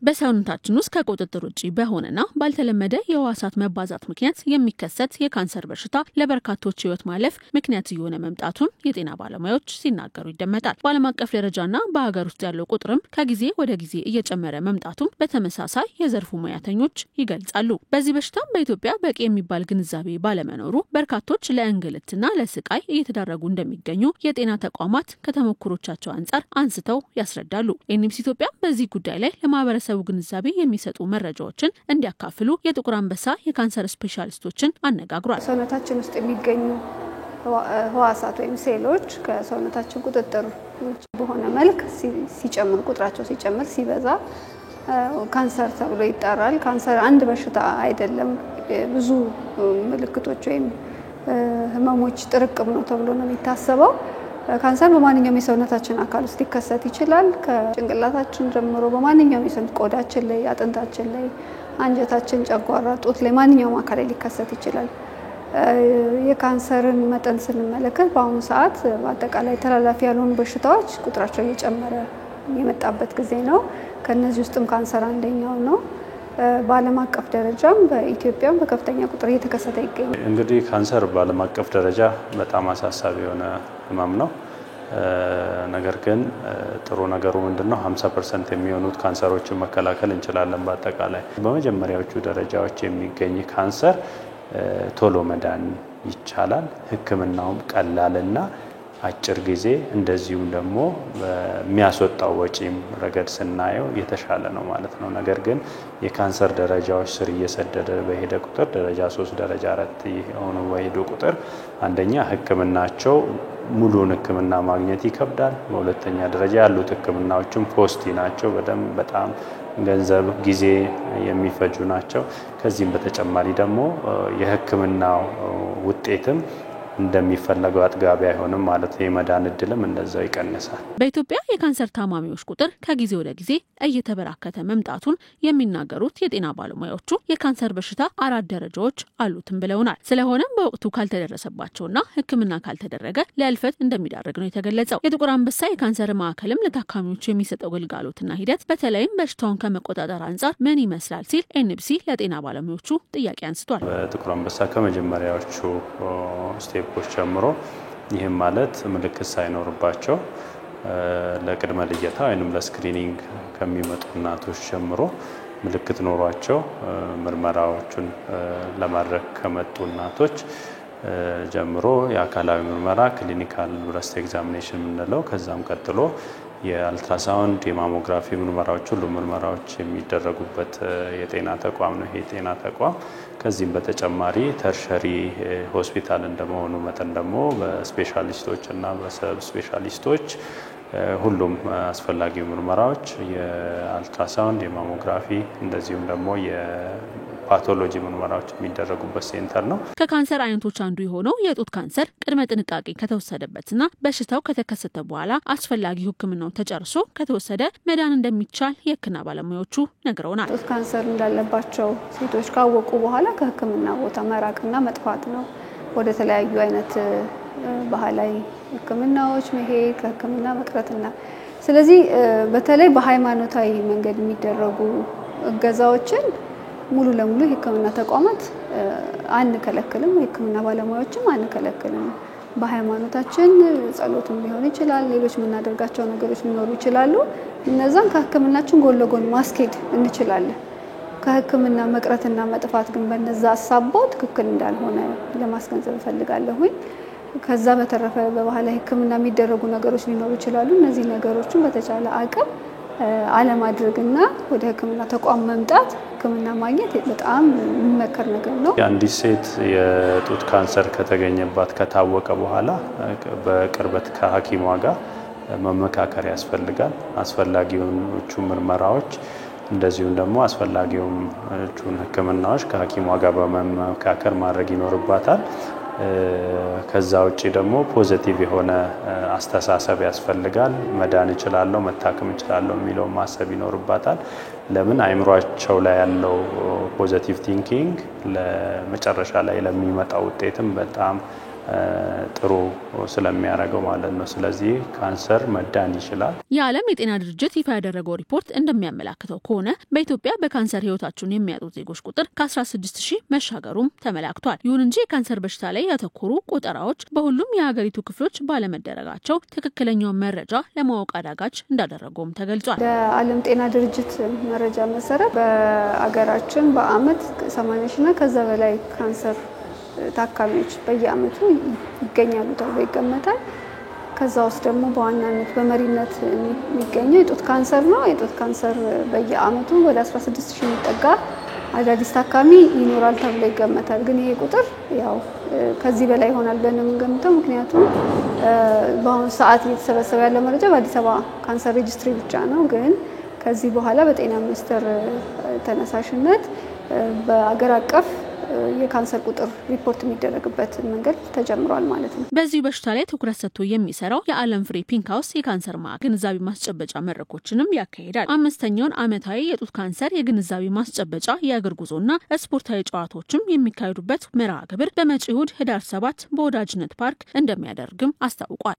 በሰውነታችን ውስጥ ከቁጥጥር ውጪ በሆነና ባልተለመደ የህዋሳት መባዛት ምክንያት የሚከሰት የካንሰር በሽታ ለበርካቶች ህይወት ማለፍ ምክንያት እየሆነ መምጣቱን የጤና ባለሙያዎች ሲናገሩ ይደመጣል። በዓለም አቀፍ ደረጃና በሀገር ውስጥ ያለው ቁጥርም ከጊዜ ወደ ጊዜ እየጨመረ መምጣቱን በተመሳሳይ የዘርፉ ሙያተኞች ይገልጻሉ። በዚህ በሽታም በኢትዮጵያ በቂ የሚባል ግንዛቤ ባለመኖሩ በርካቶች ለእንግልትና ለስቃይ እየተዳረጉ እንደሚገኙ የጤና ተቋማት ከተሞክሮቻቸው አንጻር አንስተው ያስረዳሉ። ኤንኤምሲ ኢትዮጵያ በዚህ ጉዳይ ላይ ለማህበረሰቡ ግንዛቤ የሚሰጡ መረጃዎችን እንዲያካፍሉ የጥቁር አንበሳ የካንሰር ስፔሻሊስቶችን አነጋግሯል። ሰውነታችን ውስጥ የሚገኙ ህዋሳት ወይም ሴሎች ከሰውነታችን ቁጥጥር ውጭ በሆነ መልክ ሲጨምሩ ቁጥራቸው ሲጨምር ሲበዛ ካንሰር ተብሎ ይጠራል። ካንሰር አንድ በሽታ አይደለም፣ ብዙ ምልክቶች ወይም ህመሞች ጥርቅም ነው ተብሎ ነው የሚታሰበው። ካንሰር በማንኛውም የሰውነታችን አካል ውስጥ ሊከሰት ይችላል። ከጭንቅላታችን ጀምሮ በማንኛውም የሰውነት ቆዳችን ላይ፣ አጥንታችን ላይ፣ አንጀታችን፣ ጨጓራ፣ ጡት ላይ ማንኛውም አካል ላይ ሊከሰት ይችላል። የካንሰርን መጠን ስንመለከት በአሁኑ ሰዓት በአጠቃላይ ተላላፊ ያልሆኑ በሽታዎች ቁጥራቸው እየጨመረ የመጣበት ጊዜ ነው። ከነዚህ ውስጥም ካንሰር አንደኛው ነው። በዓለም አቀፍ ደረጃም በኢትዮጵያም በከፍተኛ ቁጥር እየተከሰተ ይገኛል። እንግዲህ ካንሰር በዓለም አቀፍ ደረጃ በጣም አሳሳቢ የሆነ ህመም ነው። ነገር ግን ጥሩ ነገሩ ምንድነው? 50% የሚሆኑት ካንሰሮችን መከላከል እንችላለን። በአጠቃላይ በመጀመሪያዎቹ ደረጃዎች የሚገኝ ካንሰር ቶሎ መዳን ይቻላል። ህክምናውም ቀላልና አጭር ጊዜ እንደዚሁም ደግሞ የሚያስወጣው ወጪም ረገድ ስናየው የተሻለ ነው ማለት ነው። ነገር ግን የካንሰር ደረጃዎች ስር እየሰደደ በሄደ ቁጥር ደረጃ 3 ደረጃ 4 የሆኑ በሄዱ ቁጥር አንደኛ ህክምናቸው ሙሉን ህክምና ማግኘት ይከብዳል። በሁለተኛ ደረጃ ያሉት ህክምናዎችም ኮስቲ ናቸው፣ በጣም ገንዘብ ጊዜ የሚፈጁ ናቸው። ከዚህም በተጨማሪ ደግሞ የህክምናው ውጤትም እንደሚፈለገው አጥጋቢ አይሆንም ማለት ነው። የመዳን እድልም እንደዛው ይቀንሳል። በኢትዮጵያ የካንሰር ታማሚዎች ቁጥር ከጊዜ ወደ ጊዜ እየተበራከተ መምጣቱን የሚናገሩት የጤና ባለሙያዎቹ የካንሰር በሽታ 4 ደረጃዎች አሉትም ብለውናል። ስለሆነም በወቅቱ ካልተደረሰባቸውና ህክምና ካልተደረገ ለእልፈት እንደሚዳረግ ነው የተገለጸው። የጥቁር አንበሳ የካንሰር ማዕከልም ለታካሚዎቹ የሚሰጠው ግልጋሎትና ሂደት በተለይም በሽታውን ከመቆጣጠር አንጻር ምን ይመስላል ሲል ኤንኤምሲ ለጤና ባለሙያዎቹ ጥያቄ አንስቷል። በጥቁር አንበሳ ከመጀመሪያዎቹ ስቴፖች ጀምሮ ይህም ማለት ምልክት ሳይኖርባቸው ለቅድመ ልየታ ወይም ለስክሪኒንግ ከሚመጡ እናቶች ጀምሮ ምልክት ኖሯቸው ምርመራዎችን ለማድረግ ከመጡ እናቶች ጀምሮ የአካላዊ ምርመራ ክሊኒካል ብረስት ኤግዛሚኔሽን የምንለው ከዛም ቀጥሎ የአልትራሳውንድ የማሞግራፊ ምርመራዎች ሁሉ ምርመራዎች የሚደረጉበት የጤና ተቋም ነው። ይሄ የጤና ተቋም ከዚህም በተጨማሪ ተርሸሪ ሆስፒታል እንደመሆኑ መጠን ደግሞ በስፔሻሊስቶች እና በሰብ ስፔሻሊስቶች ሁሉም አስፈላጊ ምርመራዎች የአልትራሳውንድ የማሞግራፊ እንደዚሁም ደግሞ የፓቶሎጂ ምርመራዎች የሚደረጉበት ሴንተር ነው። ከካንሰር አይነቶች አንዱ የሆነው የጡት ካንሰር ቅድመ ጥንቃቄ ከተወሰደበትና በሽታው ከተከሰተ በኋላ አስፈላጊው ህክምናው ተጨርሶ ከተወሰደ መዳን እንደሚቻል የህክምና ባለሙያዎቹ ነግረውናል። ጡት ካንሰር እንዳለባቸው ሴቶች ካወቁ በኋላ ከህክምና ቦታ መራቅና መጥፋት ነው። ወደ ተለያዩ አይነት ባህላዊ ህክምናዎች መሄድ፣ ከህክምና መቅረትና ስለዚህ በተለይ በሃይማኖታዊ መንገድ የሚደረጉ እገዛዎችን ሙሉ ለሙሉ የህክምና ተቋማት አንከለክልም፣ የህክምና ባለሙያዎችም አንከለክልም። በሃይማኖታችን ጸሎትም ሊሆን ይችላል፣ ሌሎች የምናደርጋቸው ነገሮች ሊኖሩ ይችላሉ። እነዛን ከህክምናችን ጎን ለጎን ማስኬድ እንችላለን። ከህክምና መቅረትና መጥፋት ግን በነዛ አሳቦ ትክክል እንዳልሆነ ለማስገንዘብ እፈልጋለሁኝ። ከዛ በተረፈ በባህላዊ ህክምና የሚደረጉ ነገሮች ሊኖሩ ይችላሉ። እነዚህ ነገሮችን በተቻለ አቅም አለማድረግና ወደ ህክምና ተቋም መምጣት ህክምና ማግኘት በጣም የሚመከር ነገር ነው። አንዲት ሴት የጡት ካንሰር ከተገኘባት ከታወቀ በኋላ በቅርበት ከሐኪሟ ጋር መመካከር ያስፈልጋል። አስፈላጊዎቹ ምርመራዎች እንደዚሁም ደግሞ አስፈላጊዎቹን ህክምናዎች ከሐኪሟ ጋር በመመካከር ማድረግ ይኖርባታል። ከዛ ውጪ ደግሞ ፖዚቲቭ የሆነ አስተሳሰብ ያስፈልጋል። መዳን እችላለሁ፣ መታከም እችላለሁ የሚለው ማሰብ ይኖርባታል። ለምን አይምሯቸው ላይ ያለው ፖዚቲቭ ቲንኪንግ ለመጨረሻ ላይ ለሚመጣው ውጤትም በጣም ጥሩ ስለሚያደርገው ማለት ነው። ስለዚህ ካንሰር መዳን ይችላል። የዓለም የጤና ድርጅት ይፋ ያደረገው ሪፖርት እንደሚያመላክተው ከሆነ በኢትዮጵያ በካንሰር ህይወታቸውን የሚያጡት ዜጎች ቁጥር ከ16000 መሻገሩም ተመላክቷል። ይሁን እንጂ የካንሰር በሽታ ላይ ያተኮሩ ቆጠራዎች በሁሉም የሀገሪቱ ክፍሎች ባለመደረጋቸው ትክክለኛውን መረጃ ለማወቅ አዳጋች እንዳደረገውም ተገልጿል። በዓለም ጤና ድርጅት መረጃ መሰረት በአገራችን በአመት 80,000 እና ከዛ በላይ ካንሰር ታካሚዎች በየአመቱ ይገኛሉ ተብሎ ይገመታል። ከዛ ውስጥ ደግሞ በዋናነት በመሪነት የሚገኘው የጡት ካንሰር ነው። የጡት ካንሰር በየአመቱ ወደ 16000 የሚጠጋ አዳዲስ ታካሚ ይኖራል ተብሎ ይገመታል። ግን ይሄ ቁጥር ያው ከዚህ በላይ ይሆናል ብለን የምንገምተው ምክንያቱም በአሁኑ ሰዓት እየተሰበሰበ ያለ መረጃ በአዲስ አበባ ካንሰር ሬጅስትሪ ብቻ ነው። ግን ከዚህ በኋላ በጤና ሚኒስቴር ተነሳሽነት በአገር አቀፍ የካንሰር ቁጥር ሪፖርት የሚደረግበት መንገድ ተጀምሯል ማለት ነው። በዚህ በሽታ ላይ ትኩረት ሰጥቶ የሚሰራው የዓለም ፍሬ ፒንክ ሃውስ የካንሰር ማዕከል ግንዛቤ ማስጨበጫ መድረኮችንም ያካሂዳል። 5ኛውን ዓመታዊ የጡት ካንሰር የግንዛቤ ማስጨበጫ የእግር ጉዞና ስፖርታዊ ጨዋታዎችም የሚካሄዱበት መርሃ ግብር በመጪው እሁድ ህዳር 7 በወዳጅነት ፓርክ እንደሚያደርግም አስታውቋል።